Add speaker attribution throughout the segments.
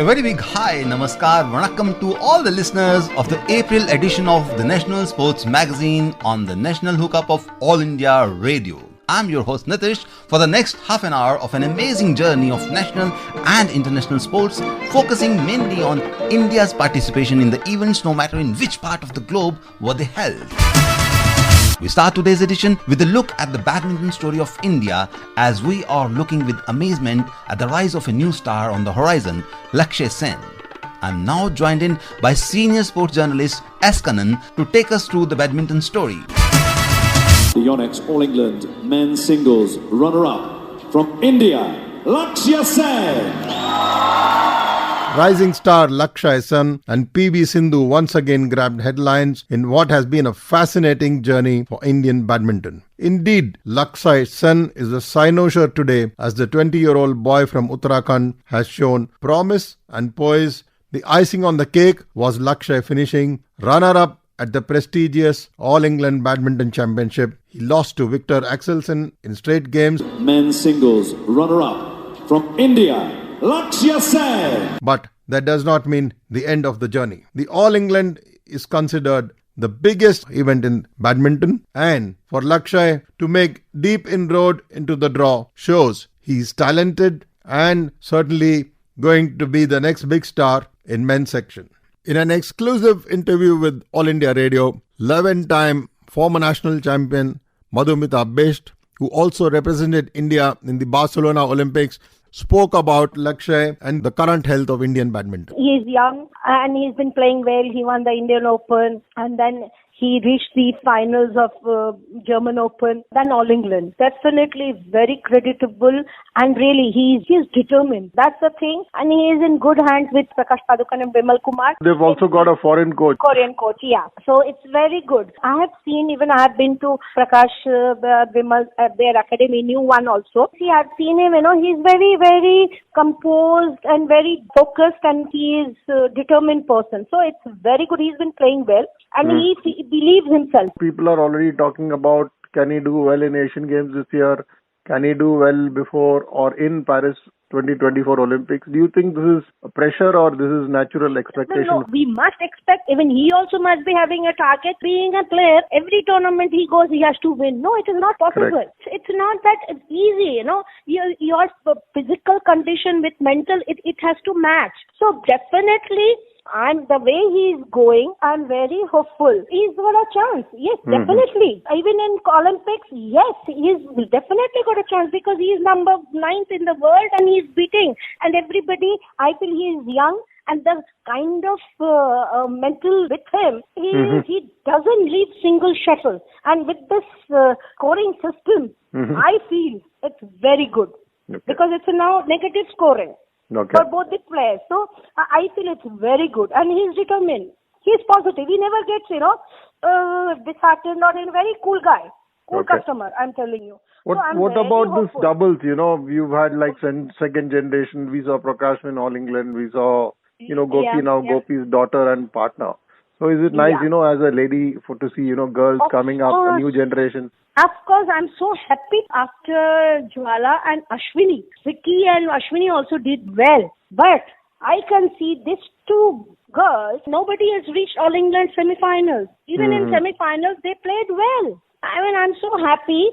Speaker 1: very big hi, namaskar, vanakkam to all the listeners of the April edition of the National Sports Magazine on the National Hookup of All India Radio. I'm your host Nitish for the next half an hour of an amazing journey of national and international sports, focusing mainly on India's participation in the events no matter in which part of the globe were they held. We start today's edition with a look at the badminton story of India as we are looking with amazement at the rise of a new star on the horizon, Lakshya Sen. I'm now joined in by senior sports journalist S.Kanan to take us through the badminton story.
Speaker 2: The Yonex All England men's singles runner-up from India, Lakshya Sen.
Speaker 3: Rising star Lakshya Sen and PV Sindhu once again grabbed headlines in what has been a fascinating journey for Indian badminton. Indeed, Lakshya Sen is a cynosure today as the 20-year-old boy from Uttarakhand has shown promise and poise. The icing on the cake was Lakshya finishing runner-up at the prestigious All England Badminton Championship. He lost to Victor Axelsen in straight games.
Speaker 2: Men's singles runner-up from India, Lakshya Sen.
Speaker 3: But that does not mean the end of the journey. The All England is considered the biggest event in badminton, and for Lakshya to make deep inroad into the draw shows he is talented and certainly going to be the next big star in men's section. In an exclusive interview with All India Radio, 11-time former national champion Madhumita Bisht, who also represented India in the Barcelona Olympics, spoke about Lakshya and the current health of Indian badminton.
Speaker 4: He is young and he's been playing well. He won the Indian Open and then he reached the finals of German Open, then All England. Definitely very creditable and really he is determined. That's the thing. And he is in good hands with Prakash Padukone and Bimal Kumar.
Speaker 3: They've also got a foreign coach.
Speaker 4: Korean coach, yeah. So it's very good. I have been to Prakash Bimal, their academy, new one also. See, I've seen him, he's very, very composed and very focused and he is a determined person. So it's very good. He's been playing well and he believes himself.
Speaker 3: People are already talking about, can he do well in Asian Games this year? Can he do well before or in Paris 2024 Olympics? Do you think this is a pressure or this is natural expectation?
Speaker 4: No, we must expect, even he also must be having a target. Being a player, every tournament he goes, he has to win. No, it is not possible.
Speaker 3: Correct.
Speaker 4: It's not that it's easy, your physical condition with mental, it has to match. So definitely, and the way he is going, I'm very hopeful. He's got a chance. Yes, definitely. Even in Olympics, yes, he's definitely got a chance because he is number 9th in the world and he's beating. And everybody, I feel he is young and the kind of mental with him, he doesn't leave single shuttle. And with this scoring system, I feel it's very good because it's now negative scoring.
Speaker 3: Okay.
Speaker 4: For both the players. So, I feel it's very good. And he's determined. He's positive. He never gets, disheartened or a very cool guy. Cool customer, I'm telling you.
Speaker 3: What about this doubles? You've had like second generation. We saw Prakash in All England. We saw, Gopi now, Gopi's daughter and partner. So is it nice, as a lady to see, girls coming up, a new generation?
Speaker 4: Of course, I'm so happy after Jwala and Ashwini. Vicky and Ashwini also did well. But I can see these two girls, nobody has reached All England semi-finals. Even in semi-finals, they played well. I'm so happy.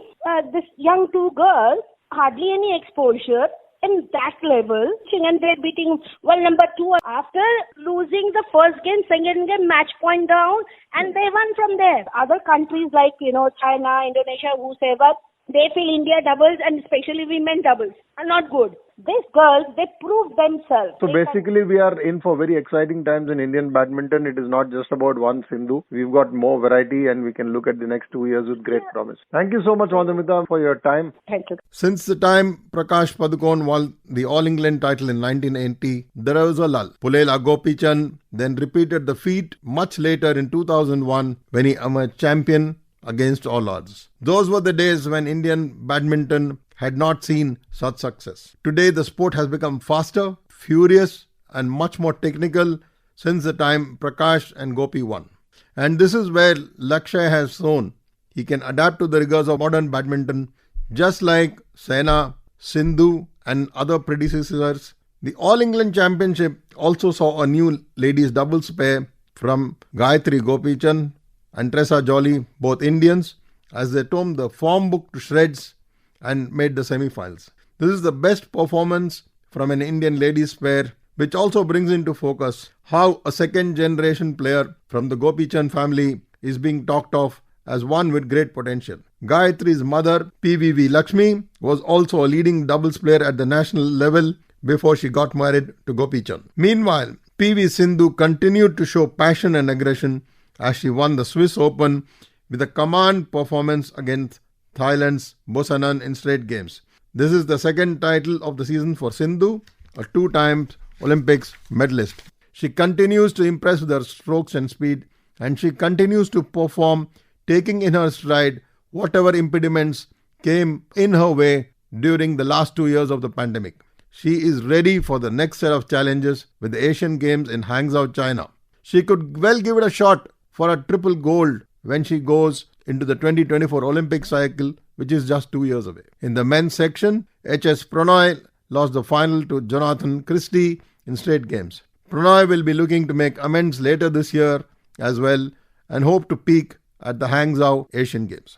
Speaker 4: This young two girls, hardly any exposure in that level. And they're beating number 2 after losing the first game, second game, match point down. And they won from there. Other countries like, China, Indonesia, whoever, they feel India doubles and especially women doubles are not good. These girls, they prove themselves.
Speaker 3: So basically we are in for very exciting times in Indian badminton. It is not just about one Sindhu. We've got more variety and we can look at the next 2 years with great promise. Thank you so much, Madhumita, for your time.
Speaker 4: Thank you.
Speaker 3: Since the time Prakash Padukone won the All England title in 1980, there was a lull. Pulela Gopichan then repeated the feat much later in 2001 when he emerged champion against all odds. Those were the days when Indian badminton had not seen such success. Today, the sport has become faster, furious, and much more technical since the time Prakash and Gopi won. And this is where Lakshya has shown he can adapt to the rigors of modern badminton, just like Sena, Sindhu, and other predecessors. The All England Championship also saw a new ladies doubles pair from Gayatri Gopichan and Tressa Jolly, both Indians, as they tore the form book to shreds and made the semi-finals. This is the best performance from an Indian ladies pair, which also brings into focus how a second-generation player from the Gopichan family is being talked of as one with great potential. Gayatri's mother, PVV Lakshmi, was also a leading doubles player at the national level before she got married to Gopichan. Meanwhile, PV Sindhu continued to show passion and aggression as she won the Swiss Open with a command performance against Thailand's Bosanan in straight games. This is the second title of the season for Sindhu, a two-time Olympics medalist. She continues to impress with her strokes and speed, and she continues to perform, taking in her stride whatever impediments came in her way during the last 2 years of the pandemic. She is ready for the next set of challenges with the Asian Games in Hangzhou, China. She could well give it a shot for a triple gold when she goes into the 2024 Olympic cycle, which is just 2 years away. In the men's section, HS Pranoy lost the final to Jonathan Christie in straight games. Pranoy will be looking to make amends later this year as well and hope to peak at the Hangzhou Asian Games.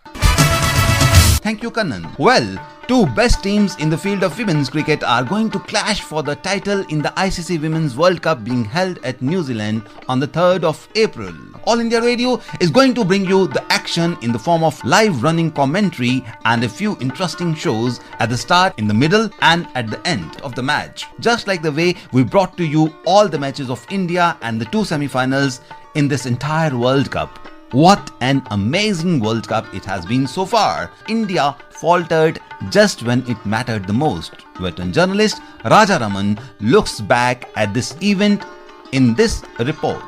Speaker 1: Thank you, Kanan. Well, two best teams in the field of women's cricket are going to clash for the title in the ICC Women's World Cup being held at New Zealand on the 3rd of April. All India Radio is going to bring you the action in the form of live running commentary and a few interesting shows at the start, in the middle and at the end of the match. Just like the way we brought to you all the matches of India and the two semi-finals in this entire World Cup. What an amazing World Cup it has been so far. India faltered just when it mattered the most. Veteran journalist G.Rajaraman looks back at this event in this report.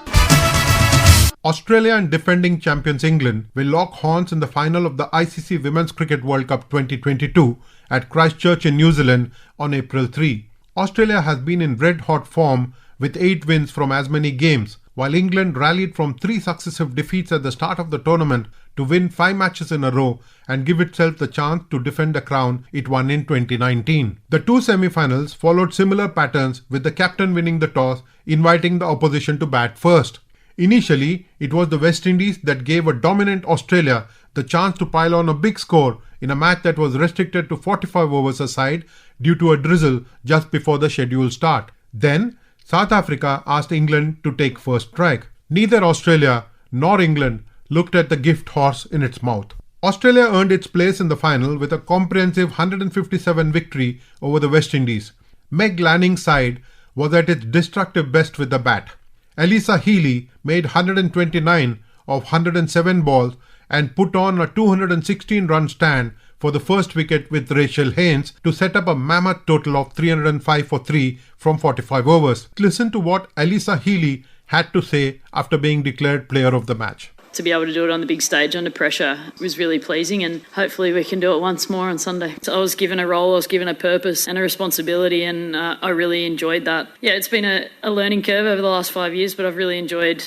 Speaker 5: Australia and defending champions England will lock horns in the final of the ICC Women's Cricket World Cup 2022 at Christchurch in New Zealand on April 3. Australia has been in red-hot form with 8 wins from as many games, while England rallied from 3 successive defeats at the start of the tournament to win 5 matches in a row and give itself the chance to defend the crown it won in 2019. The two semi-finals followed similar patterns, with the captain winning the toss, inviting the opposition to bat first. Initially, it was the West Indies that gave a dominant Australia the chance to pile on a big score in a match that was restricted to 45 overs a side due to a drizzle just before the scheduled start. Then, South Africa asked England to take first strike. Neither Australia nor England looked at the gift horse in its mouth. Australia earned its place in the final with a comprehensive 157 victory over the West Indies. Meg Lanning's side was at its destructive best with the bat. Elisa Healy made 129 of 107 balls and put on a 216-run stand for the first wicket with Rachel Haynes to set up a mammoth total of 305 for 3 from 45 overs. Listen to what Elisa Healy had to say after being declared player of the match.
Speaker 6: To be able to do it on the big stage under pressure was really pleasing, and hopefully we can do it once more on Sunday. So I was given a role, I was given a purpose and a responsibility, and I really enjoyed that. Yeah, it's been a learning curve over the last 5 years, but I've really enjoyed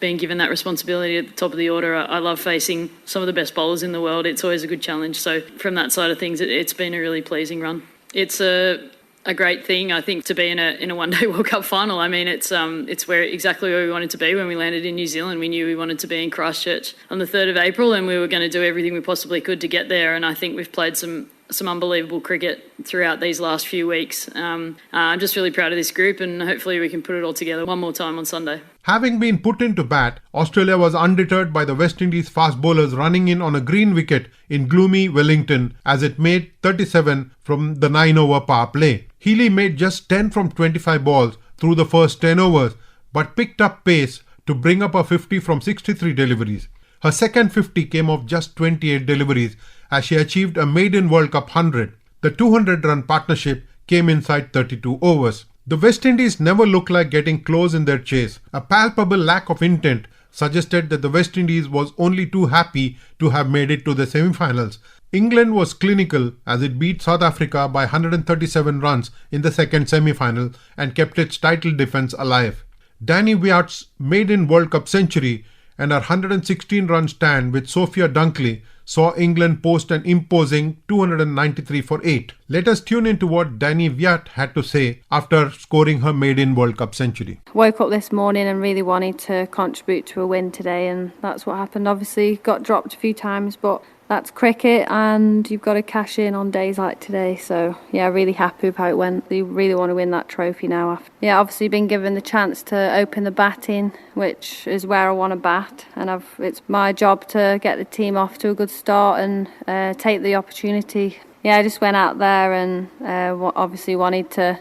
Speaker 6: being given that responsibility at the top of the order. I love facing some of the best bowlers in the world. It's always a good challenge. So from that side of things, it's been a really pleasing run. It's a great thing, I think, to be in a one-day World Cup final. I mean, it's exactly where we wanted to be when we landed in New Zealand. We knew we wanted to be in Christchurch on the 3rd of April, and we were going to do everything we possibly could to get there. And I think we've played some unbelievable cricket throughout these last few weeks. I'm just really proud of this group, and hopefully we can put it all together one more time on Sunday.
Speaker 5: Having been put into bat, Australia was undeterred by the West Indies fast bowlers running in on a green wicket in gloomy Wellington as it made 37 from the 9-over power play. Healy made just 10 from 25 balls through the first 10 overs, but picked up pace to bring up a 50 from 63 deliveries. Her second 50 came off just 28 deliveries as she achieved a maiden World Cup 100. The 200-run partnership came inside 32 overs. The West Indies never looked like getting close in their chase. A palpable lack of intent suggested that the West Indies was only too happy to have made it to the semi-finals. England was clinical as it beat South Africa by 137 runs in the second semi-final and kept its title defence alive. Danny Wyatt's maiden World Cup century and her 116-run stand with Sophia Dunkley saw England post an imposing 293 for 8. Let us tune into what Danny Wyatt had to say after scoring her maiden World Cup century.
Speaker 7: Woke up this morning and really wanted to contribute to a win today, and that's what happened. Obviously got dropped a few times, but that's cricket and you've got to cash in on days like today. So yeah, really happy with how it went. You really want to win that trophy now. Obviously been given the chance to open the batting, which is where I want to bat, and it's my job to get the team off to a good start and take the opportunity. I just went out there and obviously wanted to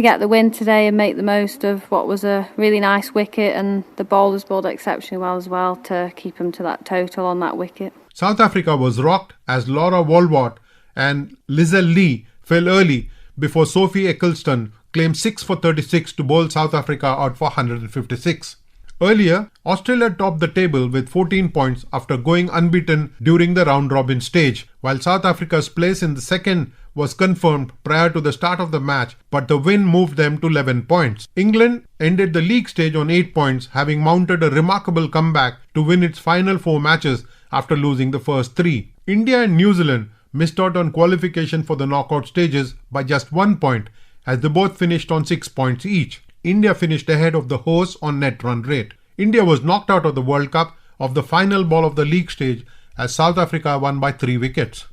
Speaker 7: get the win today and make the most of what was a really nice wicket, and the bowlers bowled exceptionally well as well to keep them to that total on that wicket.
Speaker 5: South Africa was rocked as Laura Walwart and Lizelle Lee fell early before Sophie Eccleston claimed 6 for 36 to bowl South Africa out for 156. Earlier, Australia topped the table with 14 points after going unbeaten during the round-robin stage, while South Africa's place in the second was confirmed prior to the start of the match, but the win moved them to 11 points. England ended the league stage on 8 points, having mounted a remarkable comeback to win its final 4 matches after losing the first 3. India and New Zealand missed out on qualification for the knockout stages by just 1 point, as they both finished on 6 points each. India finished ahead of the hosts on net run rate. India was knocked out of the World Cup of the final ball of the league stage as South Africa won by 3 wickets.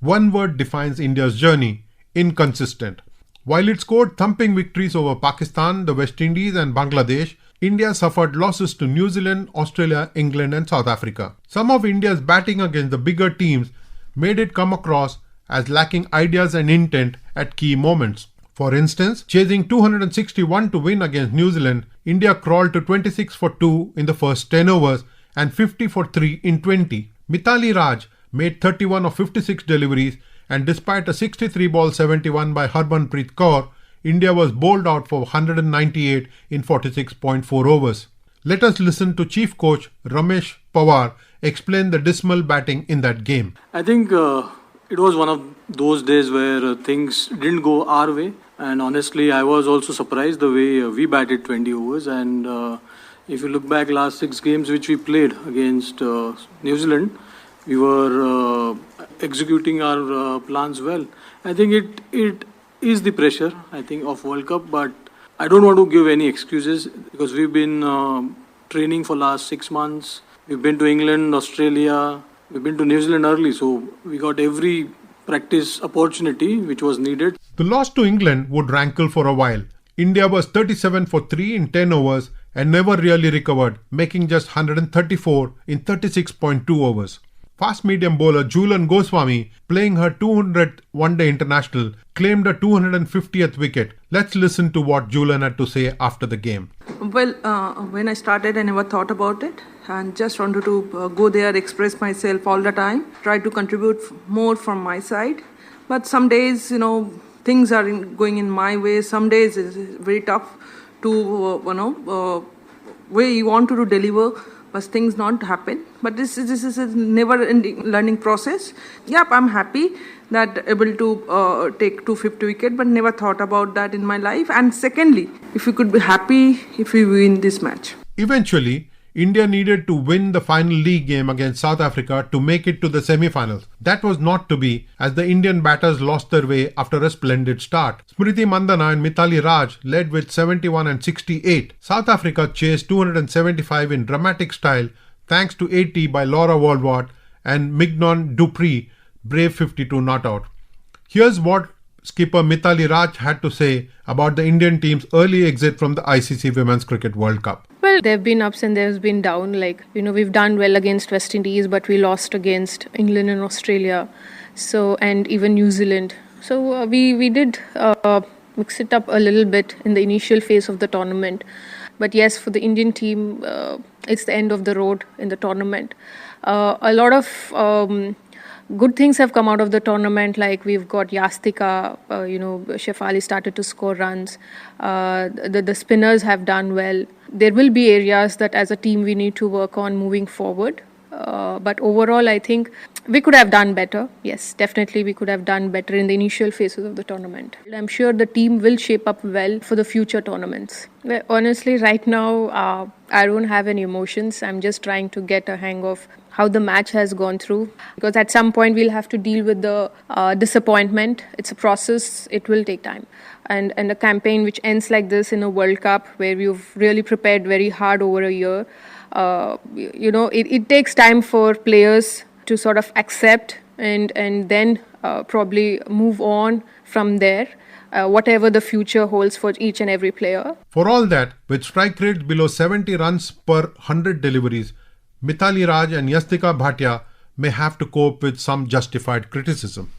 Speaker 5: One word defines India's journey: inconsistent. While it scored thumping victories over Pakistan, the West Indies and Bangladesh, India suffered losses to New Zealand, Australia, England and South Africa. Some of India's batting against the bigger teams made it come across as lacking ideas and intent at key moments. For instance, chasing 261 to win against New Zealand, India crawled to 26 for 2 in the first 10 overs and 50 for 3 in 20. Mithali Raj made 31 of 56 deliveries, and despite a 63-ball 71 by Harmanpreet Kaur, India was bowled out for 198 in 46.4 overs. Let us listen to Chief Coach Ramesh Pawar explain the dismal batting in that game.
Speaker 8: I think it was one of those days where things didn't go our way, and honestly I was also surprised the way we batted 20 overs, and if you look back last 6 games which we played against New Zealand, we were executing our plans well. I think it is the pressure, I think, of World Cup, but I don't want to give any excuses because we've been training for last 6 months. We've been to England, Australia, we've been to New Zealand early, so we got every practice opportunity which was needed.
Speaker 5: The loss to England would rankle for a while. India was 37 for 3 in 10 overs and never really recovered, making just 134 in 36.2 overs. Fast medium bowler Jhulan Goswami, playing her 200th one-day international, claimed a 250th wicket. Let's listen to what Jhulan had to say after the game.
Speaker 9: Well, when I started, I never thought about it and just wanted to go there, express myself all the time, try to contribute more from my side. But some days, things are going in my way. Some days it's very tough to, way you want to deliver, but things not happen. But this is a never-ending learning process. Yep, I'm happy that able to take 250 wicket, but never thought about that in my life. And secondly, if we could be happy if we win this match.
Speaker 5: Eventually, India needed to win the final league game against South Africa to make it to the semi-finals. That was not to be, as the Indian batters lost their way after a splendid start. Smriti Mandhana and Mithali Raj led with 71 and 68. South Africa chased 275 in dramatic style thanks to 80 by Laura Walwart and Mignon du Preez, brave 52 not out. Here's what skipper Mithali Raj had to say about the Indian team's early exit from the ICC Women's Cricket World Cup.
Speaker 10: Well, there have been ups and there's been down. We've done well against West Indies, but we lost against England and Australia, and even New Zealand. So we did mix it up a little bit in the initial phase of the tournament. But yes, for the Indian team, it's the end of the road in the tournament. A lot of good things have come out of the tournament, like we've got Yastika, Shefali started to score runs. The spinners have done well. There will be areas that as a team we need to work on moving forward. But overall, I think we could have done better. Yes, definitely we could have done better in the initial phases of the tournament. I'm sure the team will shape up well for the future tournaments. Well, honestly, right now, I don't have any emotions. I'm just trying to get a hang of how the match has gone through, because at some point we'll have to deal with the disappointment. It's a process. It will take time. And a campaign which ends like this in a World Cup where you've really prepared very hard over a year, it takes time for players to sort of accept and then probably move on from there, whatever the future holds for each and every player.
Speaker 5: For all that, with strike rates below 70 runs per 100 deliveries, Mithali Raj and Yastika Bhatia may have to cope with some justified criticism.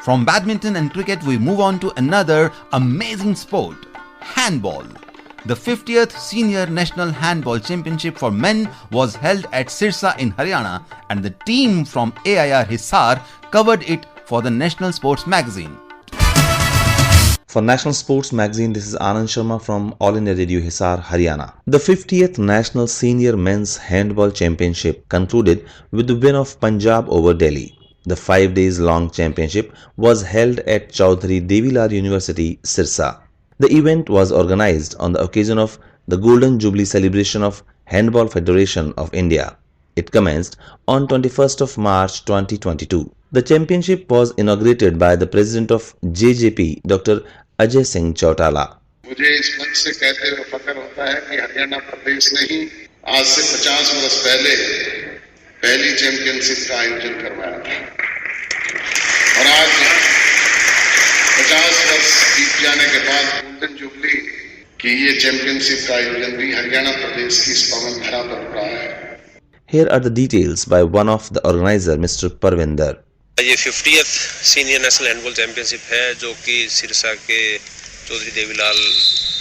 Speaker 1: From badminton and cricket, we move on to another amazing sport, handball. The 50th Senior National Handball Championship for men was held at Sirsa in Haryana, and the team from AIR Hisar covered it for the National Sports Magazine.
Speaker 11: For National Sports Magazine, this is Anand Sharma from All India Radio Hisar, Haryana. The 50th National Senior Men's Handball Championship concluded with the win of Punjab over Delhi. The 5 days long championship was held at Chaudhary Devilal University, Sirsa. The event was organized on the occasion of the Golden Jubilee celebration of Handball Federation of India. It commenced on 21st of March 2022. The championship was inaugurated by the President of JJP, Dr. Ajay Singh Chautala.
Speaker 12: मुझे इस मंच से कहते हुए फख्र होता है कि हरियाणा प्रदेश ने ही आज से 50 वर्ष पहले पहली चैंपियनशिप का आयोजन करवाया था और आज 50 वर्ष बीत जाने के बाद गोल्डन जुबली की ये चैंपियनशिप का आयोजन भी हरियाणा प्रदेश की इस पवन धरा पर हो रहा है.
Speaker 11: Here are the details by one of the organizer, Mr. Parvinder.
Speaker 13: ये 50th senior national handball championship है जो कि सिरसा के चौधरी देवीलाल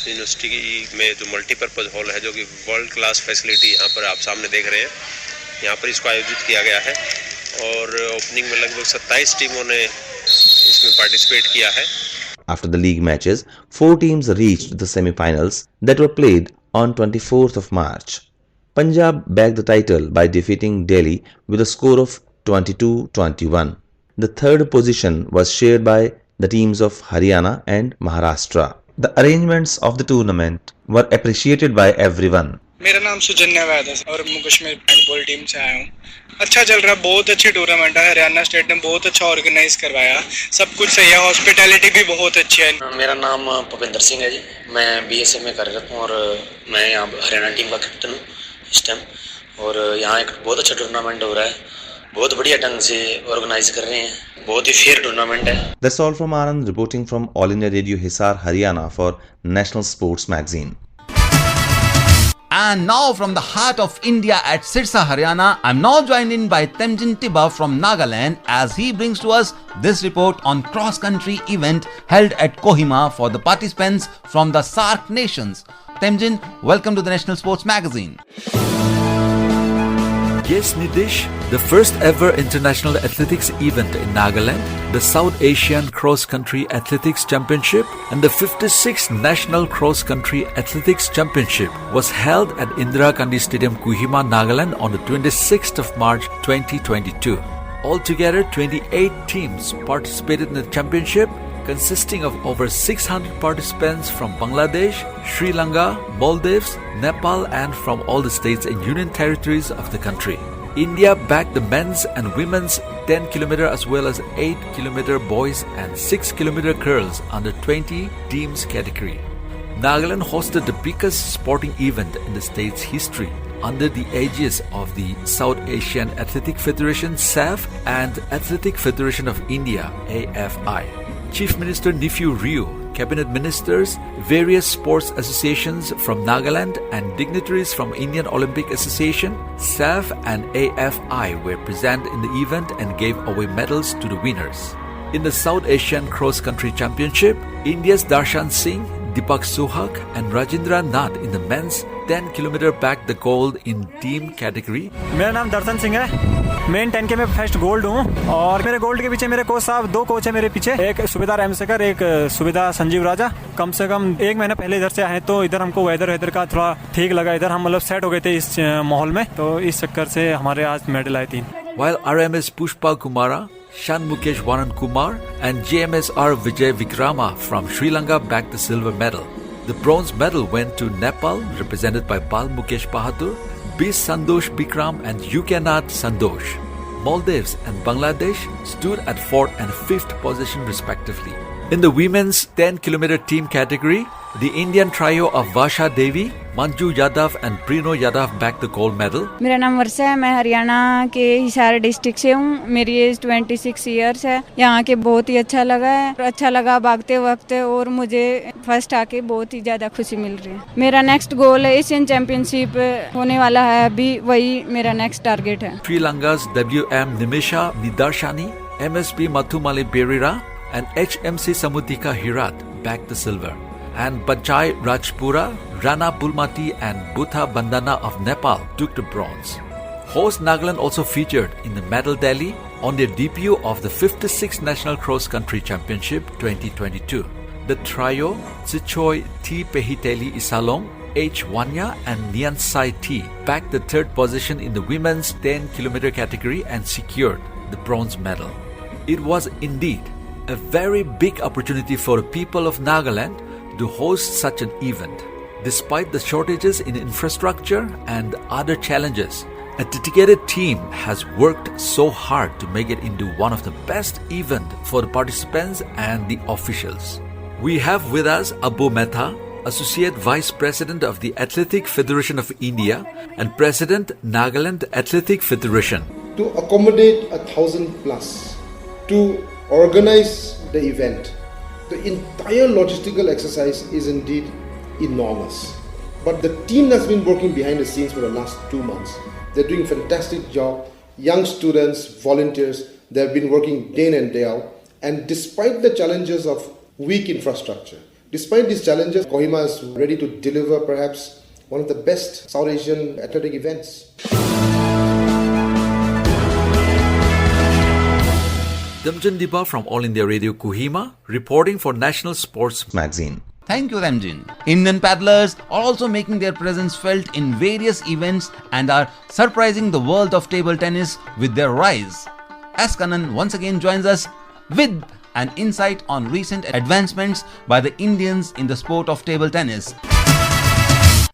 Speaker 13: यूनिवर्सिटी में जो मल्टीपर्पज़ हॉल है, जो कि वर्ल्ड क्लास फैसिलिटी यहाँ पर आप सामने देख रहे हैं, यहाँ पर इसको आयोजित किया गया है और ओपनिंग में लगभग 27 टीमों ने इसमें पार्टिसिपेट किया है.
Speaker 11: After the league matches, 4 teams reached the semi-finals that were played on 24th of March. Punjab bagged the title by defeating Delhi with a score of 22-21. The third position was shared by the teams of Haryana and Maharashtra. The arrangements of the tournament were appreciated by everyone.
Speaker 14: मेरा नाम सुजन्या वैद है और मैं Kashmir handball team से आया हूँ. अच्छा चल रहा, बहुत अच्छी टूर्नामेंट है. हरियाणा स्टेट ने बहुत अच्छा ऑर्गेनाइज करवाया, सब कुछ सही है, हॉस्पिटैलिटी भी बहुत अच्छी है.
Speaker 15: मेरा नाम भूपेंद्र सिंह है जी, मैं BSF में कार्यरत हूँ और मैं यहाँ हरियाणा टीम का कैप्टन हूँ इस टाइम. और यहाँ एक बहुत अच्छा टूर्नामेंट हो रहा है, बहुत बढ़िया ढंग से ऑर्गेनाइज कर रहे हैं, बहुत ही फेयर टूर्नामेंट है.
Speaker 11: That's all from Anand reporting from All India Radio Hisar, Haryana for National Sports Magazine.
Speaker 1: And now from the heart of India at Sirsa, Haryana, I'm now joined in by Temjin Tiba from Nagaland as he brings to us this report on cross-country event held at Kohima for the participants from the SAARC nations. Temjin, welcome to the National Sports Magazine.
Speaker 16: Yes, Nitish, the first ever international athletics event in Nagaland, the South Asian Cross Country Athletics Championship and the 56th National Cross Country Athletics Championship was held at Indira Gandhi Stadium, Kohima, Nagaland on the 26th of March 2022. Altogether, 28 teams participated in the championship, consisting of over 600 participants from Bangladesh, Sri Lanka, Maldives, Nepal and from all the states and union territories of the country. India backed the men's and women's 10km as well as 8km boys and 6km girls under 20 teams category. Nagaland hosted the biggest sporting event in the state's history under the aegis of the South Asian Athletic Federation SAAF and Athletic Federation of India AFI. Chief Minister Nephew Rio, cabinet ministers, various sports associations from Nagaland and dignitaries from Indian Olympic Association, SAAF and AFI were present in the event and gave away medals to the winners. In the South Asian Cross Country Championship, India's Darshan Singh, Deepak Sohak and Rajendra Nath in the men's 10km bagged the gold in team category.
Speaker 17: मेरा नाम दर्शन सिंह है। Main 10K में first gold हूँ और मेरे gold के पीछे मेरे कोच साहब 2 कोच है मेरे पीछे, एक सुबेदार एमसेकर, एक सुबेदार संजीव राजा। कम से कम 1 महीना पहले इधर से आए तो इधर हमको वेदर का थोड़ा ठीक लगा, इधर हम मतलब सेट हो गए थे इस माहौल में, तो इस चक्कर से हमारे आज मेडल आए 3।
Speaker 16: While RMS Pushpa Kumara, Shan Mukesh Varan Kumar and JMSR Vijay Vikrama from Sri Lanka bagged the silver medal. The bronze medal went to Nepal, represented by Bal Mukesh Bahadur, Bisht Sandosh Bikram and Yukanat Sandosh. Maldives and Bangladesh stood at 4th and 5th position respectively. In the women's 10km team category, the Indian trio of Vasha Devi, Manju Yadav and Prino Yadav bagged the gold medal.
Speaker 18: मेरा नाम वर्षा है, मैं हरियाणा के Hisar district से हूँ। मेरी as 26 years है। यहाँ के बहुत ही अच्छा लगा है, अच्छा लगा भागते वक्त और मुझे फर्स्ट आके बहुत ही ज़्यादा खुशी मिल रही है। मेरा नेक्स्ट गोल है एशियन चैंपियनशिप होने वाला है, अभी वही मेरा नेक्स्ट टारगेट है।
Speaker 16: Sri Lanka's WM Nimisha Nidarshani, MSP Mathumali Berira and HMC Samudika Hirat bagged the silver. And Bachai Rajpura, Rana Bulmati and Butha Bandana of Nepal took the bronze. Host Nagaland also featured in the medal tally on their debut of the 56th National Cross Country Championship 2022. The trio, Tsichoy T. Pehiteli Isalong, H. Wanya and Niansai T bagged the 3rd position in the women's 10km category and secured the bronze medal. It was indeed a very big opportunity for the people of Nagaland to host such an event. Despite the shortages in infrastructure and other challenges, a dedicated team has worked so hard to make it into one of the best events for the participants and the officials. We have with us Abu Mehta, Associate Vice President of the Athletic Federation of India and President Nagaland Athletic Federation.
Speaker 19: To accommodate 1,000 plus, to organize the event, the entire logistical exercise is indeed enormous. But the team that's been working behind the scenes for the last 2 months, they're doing a fantastic job. Young students, volunteers, they've been working day in and day out. And despite the challenges of weak infrastructure, despite these challenges, Kohima is ready to deliver perhaps one of the best South Asian athletic events.
Speaker 16: Damjan Diba from All India Radio Kohima, reporting for National Sports Magazine.
Speaker 1: Thank you, Ramjin. Indian paddlers are also making their presence felt in various events and are surprising the world of table tennis with their rise. S.Kanan once again joins us with an insight on recent advancements by the Indians in the sport of table tennis.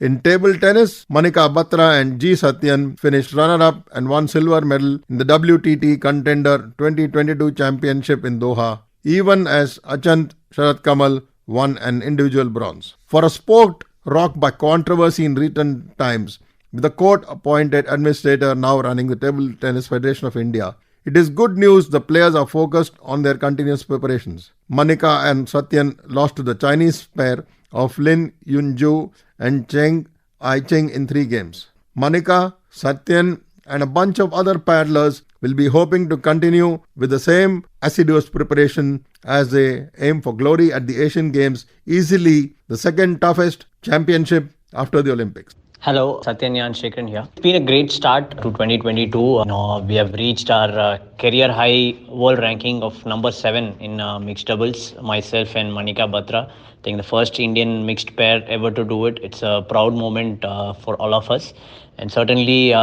Speaker 3: In table tennis, Manika Batra and G. Satyan finished runner-up and won silver medal in the WTT Contender 2022 Championship in Doha, even as Achant Sharat Kamal won an individual bronze. For a sport rocked by controversy in recent times, with the court-appointed administrator now running the Table Tennis Federation of India, it is good news the players are focused on their continuous preparations. Manika and Satyan lost to the Chinese pair of Lin Yunju and Cheng Aicheng in 3 games. Manika, Satyan and a bunch of other paddlers will be hoping to continue with the same assiduous preparation as they aim for glory at the Asian Games, easily the second toughest championship after the Olympics.
Speaker 20: Hello, Satyan Shekharan here. It's been a great start to 2022. We have reached our career high world ranking of number 7 in mixed doubles, myself and Manika Batra. I think the first Indian mixed pair ever to do it. It's a proud moment for all of us. And certainly,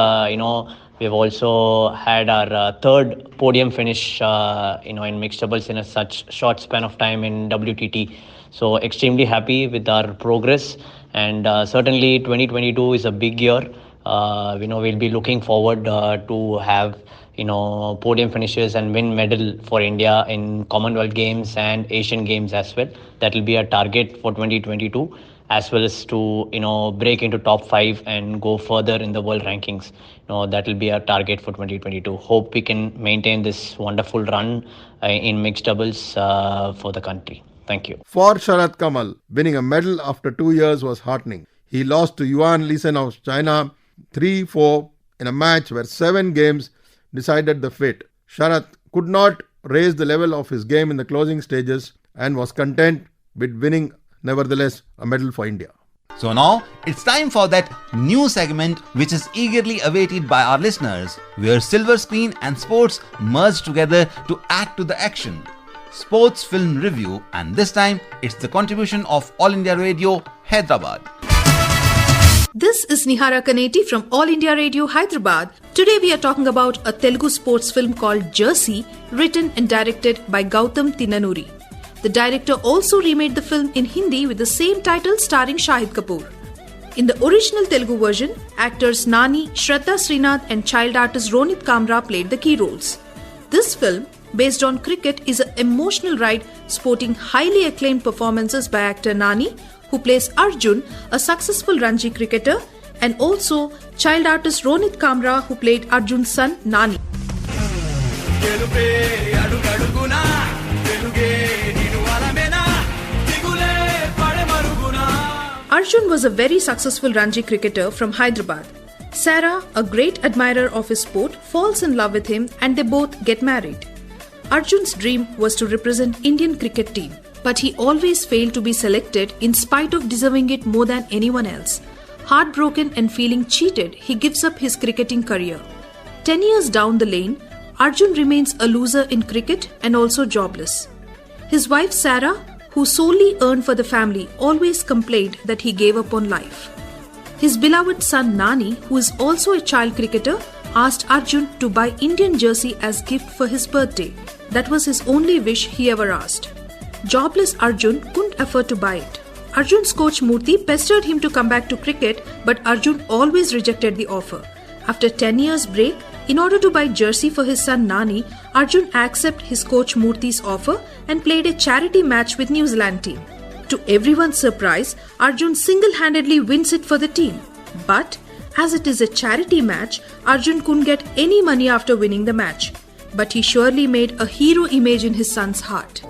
Speaker 20: we've also had our third podium finish, in mixed doubles in a such short span of time in WTT. So extremely happy with our progress. And certainly 2022 is a big year. We'll be looking forward to have podium finishes and win medal for India in Commonwealth Games and Asian Games as well. That will be a target for 2022, as well as to break into top 5 and go further in the world rankings. That will be our target for 2022. Hope we can maintain this wonderful run in mixed doubles for the country. Thank you.
Speaker 3: For Sharat Kamal, winning a medal after 2 years was heartening. He lost to Yuan Lisen of China 3-4 in a match where 7 games decided the fate. Sharat could not raise the level of his game in the closing stages and was content with winning, nevertheless, a medal for India.
Speaker 1: So now it's time for that new segment which is eagerly awaited by our listeners, where silver screen and sports merge together to add to the action. Sports Film Review, and this time it's the contribution of All India Radio, Hyderabad.
Speaker 21: This is Nihara Kaneti from All India Radio, Hyderabad. Today we are talking about a Telugu sports film called Jersey, written and directed by Gautam Tinanuri. The director also remade the film in Hindi with the same title starring Shahid Kapoor. In the original Telugu version, actors Nani, Shraddha Srinath and child artist Ronit Kamra played the key roles. This film, based on cricket, is an emotional ride sporting highly acclaimed performances by actor Nani, who plays Arjun, a successful Ranji cricketer, and also child artist Ronit Kamra, who played Arjun's son Nani. Arjun was a very successful Ranji cricketer from Hyderabad. Sarah, a great admirer of his sport, falls in love with him and they both get married. Arjun's dream was to represent Indian cricket team, but he always failed to be selected in spite of deserving it more than anyone else. Heartbroken and feeling cheated, he gives up his cricketing career. 10 years down the lane, Arjun remains a loser in cricket and also jobless. His wife Sarah, who solely earned for the family, always complained that he gave up on life. His beloved son Nani, who is also a child cricketer, asked Arjun to buy Indian jersey as gift for his birthday. That was his only wish he ever asked. Jobless Arjun couldn't afford to buy it. Arjun's coach Murthy pestered him to come back to cricket, but Arjun always rejected the offer. After 10 years break, in order to buy jersey for his son Nani, Arjun accepted his coach Murthy's offer and played a charity match with New Zealand team. To everyone's surprise, Arjun single-handedly wins it for the team. But as it is a charity match, Arjun couldn't get any money after winning the match. But he surely made a hero image in his son's heart.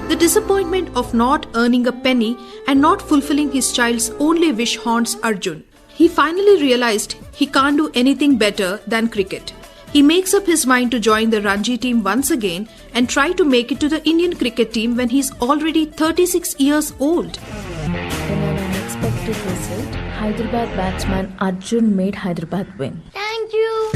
Speaker 21: The disappointment of not earning a penny and not fulfilling his child's only wish haunts Arjun. He finally realized he can't do anything better than cricket. He makes up his mind to join the Ranji team once again and try to make it to the Indian cricket team when he's already 36 years old.
Speaker 22: In an unexpected result, Hyderabad batsman Arjun made Hyderabad win.
Speaker 21: Thank you!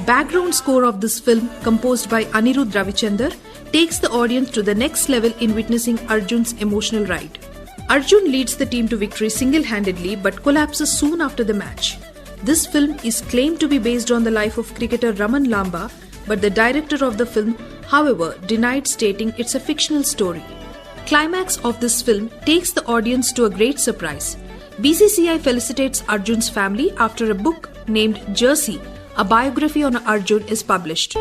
Speaker 21: Background score of this film, composed by Anirudh Ravichander, takes the audience to the next level in witnessing Arjun's emotional ride. Arjun leads the team to victory single-handedly but collapses soon after the match. This film is claimed to be based on the life of cricketer Raman Lamba, but the director of the film, however, denied, stating it's a fictional story. Climax of this film takes the audience to a great surprise. BCCI felicitates Arjun's family after a book named Jersey, a biography on Arjun, is published.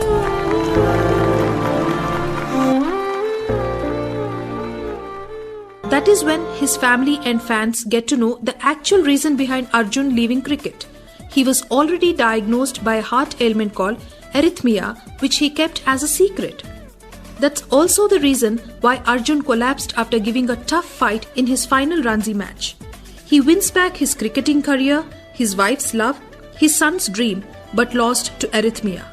Speaker 21: That is when his family and fans get to know the actual reason behind Arjun leaving cricket. He was already diagnosed by a heart ailment called arrhythmia, which he kept as a secret. That's also the reason why Arjun collapsed after giving a tough fight in his final Ranji match. He wins back his cricketing career, his wife's love, his son's dream, but lost to arrhythmia.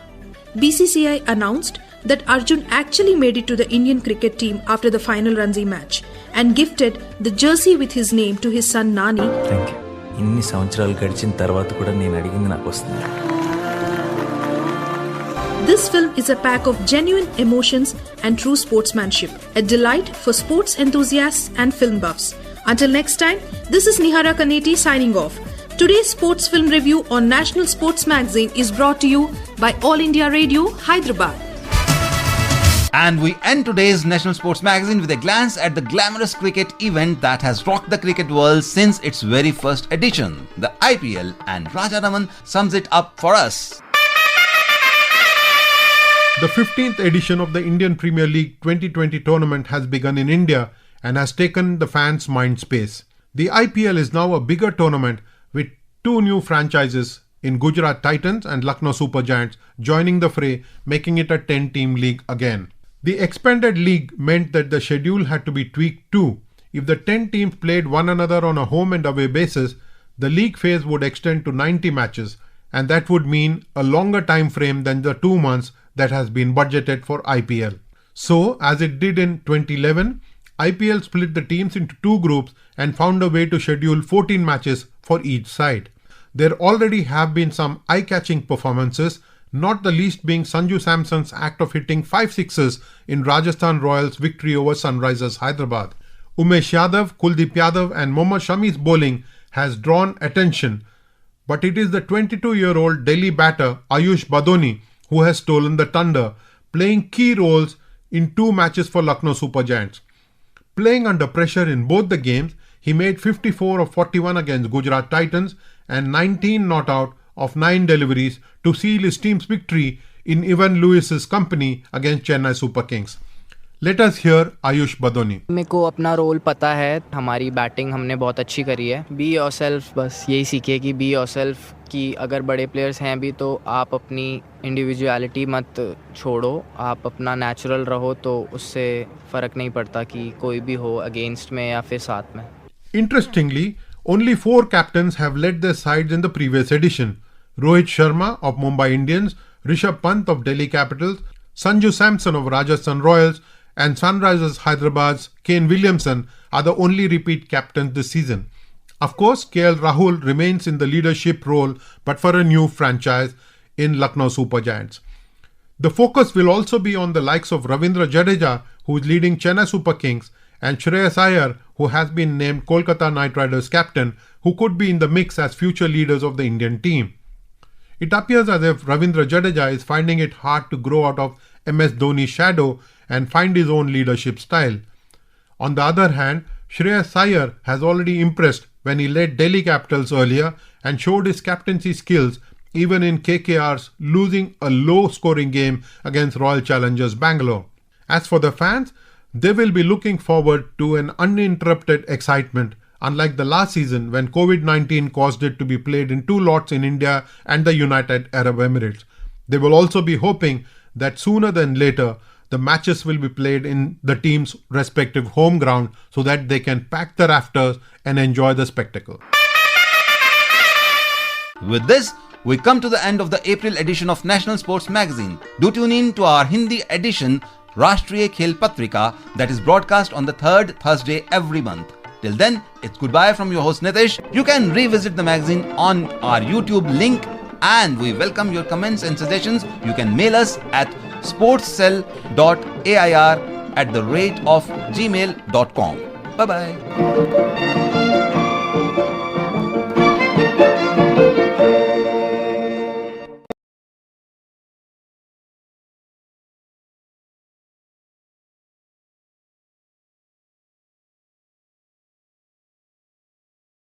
Speaker 21: BCCI announced that Arjun actually made it to the Indian cricket team after the final Ranji match and gifted the jersey with his name to his son Nani.
Speaker 22: Thank you. ఇన్ని సంవత్సరాలు గడిచిన తర్వాత కూడా నేను అడిగింది నాకు వస్తుంది.
Speaker 21: This film is a pack of genuine emotions and true sportsmanship, a delight for sports enthusiasts and film buffs. Until next time, this is Nihara Kaneti signing off. Today's sports film review on National Sports Magazine is brought to you by All India Radio, Hyderabad.
Speaker 1: And we end today's National Sports Magazine with a glance at the glamorous cricket event that has rocked the cricket world since its very first edition, the IPL, and Rajaraman sums it up for us.
Speaker 5: The 15th edition of the Indian Premier League 2020 tournament has begun in India and has taken the fans' mind space. The IPL is now a bigger tournament with two new franchises in Gujarat Titans and Lucknow Super Giants joining the fray, making it a 10-team league again. The expanded league meant that the schedule had to be tweaked too. if the 10 teams played one another on a home and away basis, the league phase would extend to 90 matches, and that would mean a longer time frame than the 2 months that has been budgeted for IPL. So, as it did in 2011, IPL split the teams into 2 groups and found a way to schedule 14 matches for each side. There already have been some eye-catching performances, not the least being Sanju Samson's act of hitting 5 sixes in Rajasthan Royals' victory over Sunrisers Hyderabad. Umesh Yadav, Kuldeep Yadav and Mohammad Shami's bowling has drawn attention, but it is the 22-year-old Delhi batter Ayush Badoni who has stolen the thunder, playing key roles in 2 matches for Lucknow Super Giants. Playing under pressure in both the games, he made 54 of 41 against Gujarat Titans and 19 not out of 9 deliveries to seal his team's victory in Evan Lewis's company against Chennai Super Kings. Let us hear Ayush Badoni.
Speaker 2: मेरे को अपना role पता है, हमारी batting हमने बहुत अच्छी करी है. बी योरसेल्फ, बस यही सीखिए कि बी योरसेल्फ, कि अगर बड़े प्लेयर्स हैं भी तो आप अपनी इंडिविजुअलिटी मत छोड़ो, आप अपना नेचुरल रहो, तो उससे फ़र्क नहीं पड़ता कि कोई भी हो अगेंस्ट में या फिर साथ में.
Speaker 5: Interestingly, only 4 captains have led their sides in the previous edition. Rohit Sharma of Mumbai Indians, Rishabh Pant of Delhi Capitals, Sanju Samson of Rajasthan Royals and Sunrisers Hyderabad's Kane Williamson are the only repeat captains this season. Of course, KL Rahul remains in the leadership role, but for a new franchise in Lucknow Super Giants. The focus will also be on the likes of Ravindra Jadeja, who is leading Chennai Super Kings, and Shreyas Iyer, who has been named Kolkata Knight Riders captain, who could be in the mix as future leaders of the Indian team. It appears as if Ravindra Jadeja is finding it hard to grow out of MS Dhoni's shadow and find his own leadership style. On the other hand, Shreyas Iyer has already impressed when he led Delhi Capitals earlier and showed his captaincy skills even in KKR's losing a low-scoring game against Royal Challengers Bangalore. As for the fans, they will be looking forward to an uninterrupted excitement, unlike the last season when COVID-19 caused it to be played in 2 lots in India and the United Arab Emirates. They will also be hoping that sooner than later, the matches will be played in the team's respective home ground so that they can pack the rafters and enjoy the spectacle.
Speaker 1: With this, we come to the end of the April edition of National Sports Magazine. Do tune in to our Hindi edition, Rashtriya Khel Patrika, that is broadcast on the 3rd Thursday every month. Till then, it's goodbye from your host Nitish. You can revisit the magazine on our YouTube link, and we welcome your comments and suggestions. You can mail us at sportscell.air@gmail.com. Bye-bye.